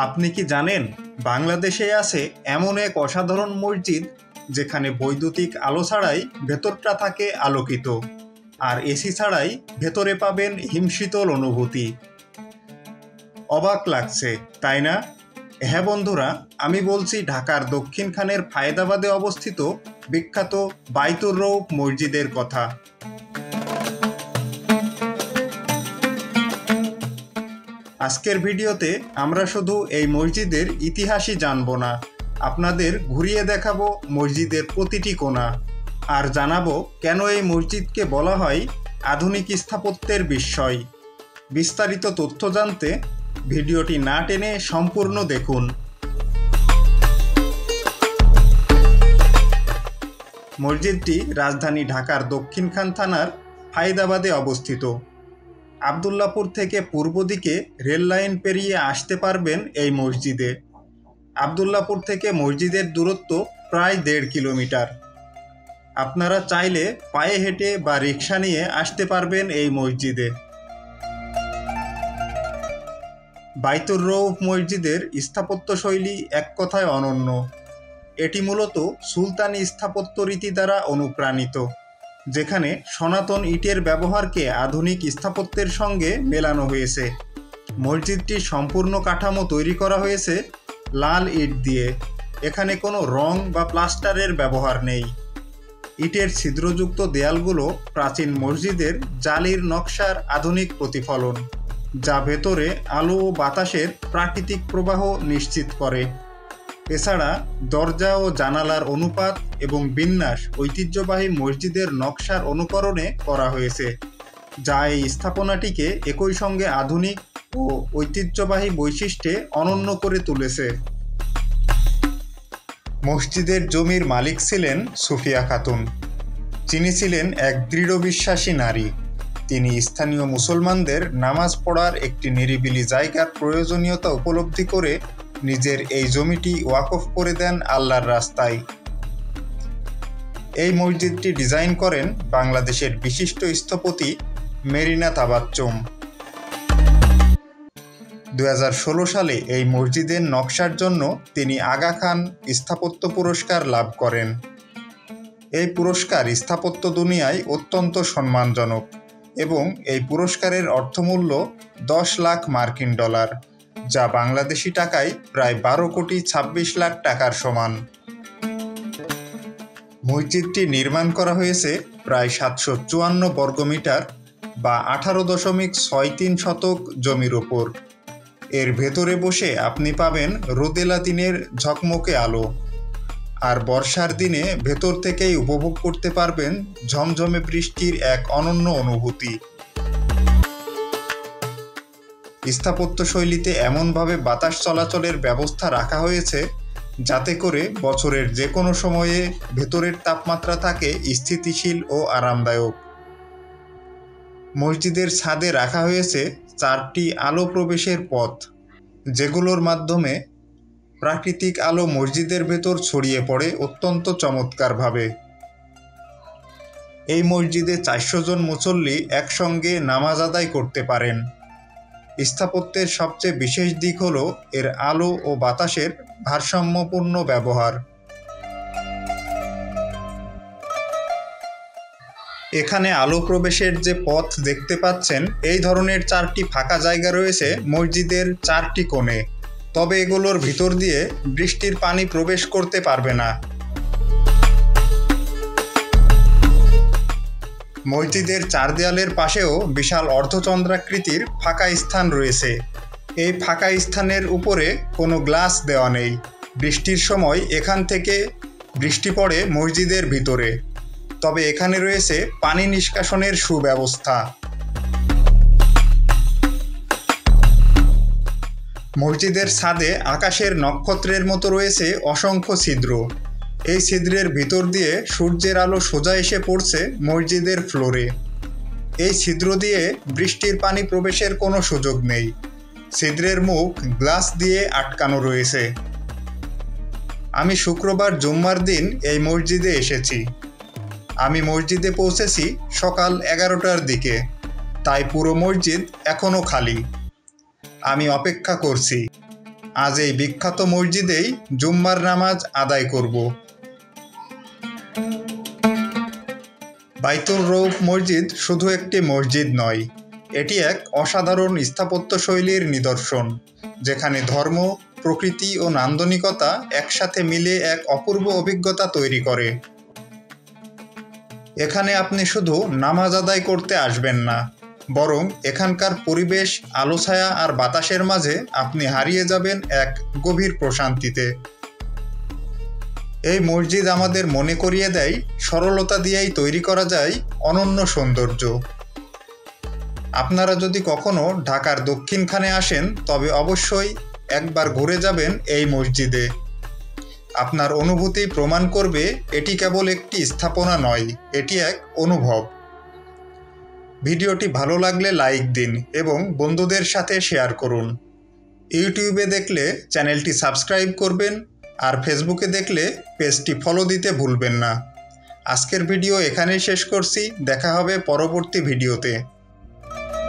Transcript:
আপনি কি জানেন বাংলাদেশে আছে এমন এক অসাধারণ মসজিদ যেখানে বৈদ্যুতিক আলো ছাড়াই ভেতরটা থাকে আলোকিত, আর এসি ছাড়াই ভেতরে পাবেন হিমশীতল অনুভূতি। অবাক লাগছে তাই না? হ্যাঁ বন্ধুরা, আমি বলছি ঢাকার দক্ষিণখানের ফায়েদাবাদে অবস্থিত বিখ্যাত বাইতুর রৌফ মসজিদের কথা। আজকের ভিডিওতে আমরা শুধু এই মসজিদের ইতিহাসই জানব না, আপনাদের ঘুরিয়ে দেখাবো মসজিদের প্রতিটি কোণা, আর জানাবো কেন এই মসজিদকে বলা হয় আধুনিক স্থাপত্যের বিস্ময়। বিস্তারিত তথ্য জানতে ভিডিওটি না টেনে সম্পূর্ণ দেখুন। মসজিদটি রাজধানী ঢাকার দক্ষিণখান থানার ফায়েদাবাদে অবস্থিত। আবদুল্লাপুর থেকে পূর্ব দিকে রেল লাইন পেরিয়ে আসতে পারবেন এই মসজিদে। আবদুল্লাপুর থেকে মসজিদের দূরত্ব প্রায় 1.5 কিলোমিটার। আপনারা চাইলে পায়ে হেঁটে বা রিক্সা নিয়ে আসতে পারবেন এই মসজিদে। বাইতুর রৌফ মসজিদের স্থাপত্যশৈলী এক কথায় অনন্য। এটি মূলত সুলতানি স্থাপত্য রীতি দ্বারা অনুপ্রাণিত, যেখানে সনাতন ইটের ব্যবহারকে আধুনিক স্থাপত্যের সঙ্গে মেলানো হয়েছে। মসজিদটির সম্পূর্ণ কাঠামো তৈরি করা হয়েছে লাল ইট দিয়ে। এখানে কোনো রং বা প্লাস্টারের ব্যবহার নেই। ইটের ছিদ্রযুক্ত দেয়ালগুলো প্রাচীন মসজিদের জালির নকশার আধুনিক প্রতিফলন, যা ভেতরে আলো ও বাতাসের প্রাকৃতিক প্রবাহ নিশ্চিত করে। এছাড়া দরজা ও জানালার অনুপাত এবং বিন্যাস ঐতিহ্যবাহী মসজিদের নকশার অনুকরণে করা হয়েছে, যা এই স্থাপনাটিকে একই সঙ্গে আধুনিক ও ঐতিহ্যবাহী বৈশিষ্ট্যে অনন্য করে তুলেছে। মসজিদের জমির মালিক ছিলেন সুফিয়া খাতুন। তিনি ছিলেন এক দৃঢ় বিশ্বাসী নারী। তিনি স্থানীয় মুসলমানদের নামাজ পড়ার একটি নিরিবিলি জায়গার প্রয়োজনীয়তা উপলব্ধি করে নিজের এই জমিটি ওয়াকফ করে দেন আল্লাহর রাস্তায়। এই মসজিদটি ডিজাইন করেন বাংলাদেশের বিশিষ্ট স্থপতি মেরিনা তাবাচ্চুম। 2016 সালে এই মসজিদের নকশার জন্য তিনি আগা খান স্থাপত্য পুরস্কার লাভ করেন। এই পুরস্কার স্থাপত্য দুনিয়ায় অত্যন্ত সম্মানজনক এবং এই পুরস্কারের অর্থমূল্য 10 লাখ মার্কিন ডলার, যা বাংলাদেশি টাকায় প্রায় 12,26 লাখ টাকার সমান। মসজিদটি নির্মাণ করা হয়েছে প্রায় 754 বর্গমিটার বা 18.63 শতক জমির ওপর। এর ভেতরে বসে আপনি পাবেন রোদেলা দিনের ঝকমকে আলো, আর বর্ষার দিনে ভেতর থেকেই উপভোগ করতে পারবেন ঝমঝমে বৃষ্টির এক অনন্য অনুভূতি। স্থাপত্যশৈলীতে এমনভাবে বাতাস চলাচলের ব্যবস্থা রাখা হয়েছে যাতে করে বছরের যে কোনো সময়ে ভেতরের তাপমাত্রা থাকে স্থিতিশীল ও আরামদায়ক। মসজিদের ছাদে রাখা হয়েছে 4টি আলো প্রবেশের পথ, যেগুলোর মাধ্যমে প্রাকৃতিক আলো মসজিদের ভেতর ছড়িয়ে পড়ে অত্যন্ত চমৎকারভাবে। এই মসজিদে 400 জন মুসল্লি একসঙ্গে নামাজ আদায় করতে পারেন। স্থাপত্যের সবচেয়ে বিশেষ দিক হল এর আলো ও বাতাসের ভারসাম্যপূর্ণ ব্যবহার। এখানে আলো প্রবেশের যে পথ দেখতে পাচ্ছেন, এই ধরনের 4টি ফাঁকা জায়গা রয়েছে মসজিদের 4টি কোণে, তবে এগুলোর ভিতর দিয়ে বৃষ্টির পানি প্রবেশ করতে পারবে না। মসজিদের 4 দেয়ালের পাশেও বিশাল অর্ধচন্দ্রাকৃতির ফাঁকা স্থান রয়েছে। এই ফাঁকা স্থানের উপরে কোনো গ্লাস দেওয়া নেই। বৃষ্টির সময় এখান থেকে বৃষ্টি পড়ে মসজিদের ভিতরে, তবে এখানে রয়েছে পানি নিষ্কাশনের সুব্যবস্থা। মসজিদের ছাদে আকাশের নক্ষত্রের মতো রয়েছে অসংখ্য ছিদ্র। এই ছিদ্রের ভিতর দিয়ে সূর্যের আলো সোজা এসে পড়ছে মসজিদের ফ্লোরে। এই ছিদ্র দিয়ে বৃষ্টির পানি প্রবেশের কোনো সুযোগ নেই। ছিদ্রের মুখ গ্লাস দিয়ে আটকানো রয়েছে। আমি শুক্রবার জুম্মার দিন এই মসজিদে এসেছি। আমি মসজিদে পৌঁছেছি সকাল 11টার দিকে, তাই পুরো মসজিদ এখনও খালি। আমি অপেক্ষা করছি। আজ এই বিখ্যাত মসজিদেই জুম্মার নামাজ আদায় করব। বাইতুর রৌফ মসজিদ শুধু একটি মসজিদ নয়, এটি এক অসাধারণ স্থাপত্যশৈলীর নিদর্শন, যেখানে ধর্ম, প্রকৃতি ও নান্দনিকতা একসাথে মিলে এক অপূর্ব অভিজ্ঞতা তৈরি করে। এখানে আপনি শুধু নামাজ আদায় করতে আসবেন না, বরং এখানকার পরিবেশ, আলো ছায়া আর বাতাসের মাঝে আপনি হারিয়ে যাবেন এক গভীর প্রশান্তিতে। এই মসজিদ আমাদের মনে করিয়ে দেয় সরলতা দিয়েই তৈরি করা যায় অনন্য সৌন্দর্য। আপনারা যদি কখনো ঢাকার দক্ষিণখানে আসেন তবে অবশ্যই একবার ঘুরে যাবেন এই মসজিদে। আপনার অনুভূতি প্রমাণ করবে এটি কেবল একটি স্থাপনা নয়, এটি এক অনুভব। ভিডিওটি ভালো লাগলে লাইক দিন এবং বন্ধুদের সাথে শেয়ার করুন। ইউটিউবে দেখলে চ্যানেলটি সাবস্ক্রাইব করবেন আর ফেসবুকে দেখলে পেজটি ফলো দিতে ভুলবেন না। আজকের ভিডিও এখানেই শেষ করছি, দেখা হবে পরবর্তী ভিডিওতে।